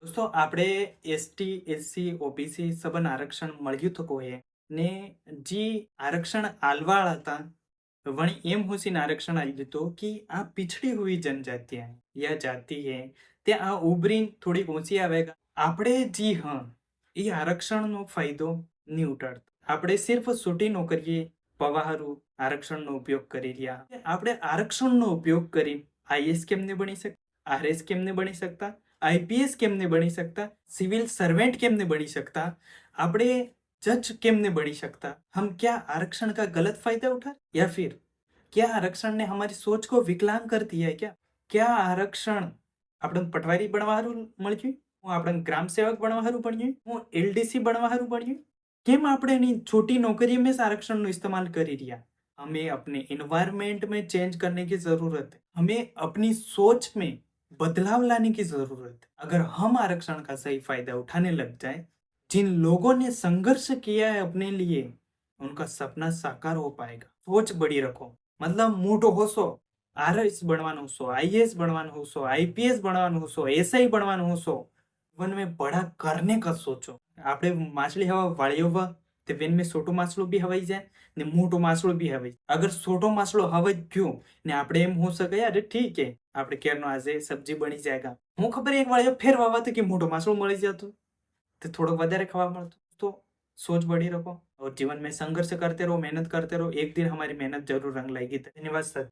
દોસ્તો આપણે ST SC OBC સબન આરક્ષણ મળ્યું તો કોઈએ ને જે આરક્ષણ આલવાળ હતા वणी एम हुसीन आरक्षण आई तो कि आ पिछड़ी हुई जनजाति है या जाति है ते आ उभरी थोड़ी ऊंची आवेगा આપણે જી હા એ આરક્ષણનો ફાયદો નહીં ઉઠાડતો આપણે સિર્ફ છૂટી નોકરીએ પવાહારું આરક્ષણનો ઉપયોગ કરી રહ્યા આપણે આરક્ષણનો ઉપયોગ કરી આઈએસ કેમ ને બની શકતા આરએસ કેમ ને બની શકતા आईपीएस કેમ ને બની सकता सिविल सर्वेंट કેમ ને બની सकता આપણે जज કેમ ने बनी सकता हम क्या आरक्षण का गलत फायदा उठा या फिर क्या आरक्षण ने हमारी सोच को विकलांग कर दिया है क्या आरक्षण આપણે પટવારી બનવા હારું મળ્યું હું આપણે ગ્રામ સેવક બનવા હારું બન્યું હું एलडीसी बनवा हारू बन्યું કેમ આપણે એની छोटी नौकरी में आरक्षण નો इस्तेमाल કરી રહ્યા हमें अपने इन्वायरमेंट में चेंज करने की जरूरत है हमें अपनी सोच में बदलाव लाने की जरूरत है अगर हम आरक्षण का सही फायदा उठाने लग जाए जिन लोगों ने संघर्ष किया है अपने लिए उनका सपना साकार हो पाएगा सोच बड़ी रखो मतलब मोटो होशो आरएस बनवानो होशो आईएएस बनवानो होशो आईपीएस बनवानो होशो एसआई बनवानो होशो वन में बड़ा करने का सोचो આપણે માછલી હવા વાળ્યો વા તે વેન में छोटो माछलो भी हवाई जाए ने मोटो माछलो भी हवाई अगर छोटो माछलो हवाई गयो ने આપણે એમ हो सके यार ठीक है આપણે કેરનો આજે સબ્જી બની જાયગા હું ખબર એક વાળ્યો ફેર વાવા તો કે મોટો માછલો મળી જતો तो थोड़ा વધારે ખાવા મળતો तो सोच बड़ी रखो और जीवन में संघर्ष करते रहो मेहनत करते रहो एक दिन हमारी मेहनत जरूर रंग लाएगी धन्यवाद सर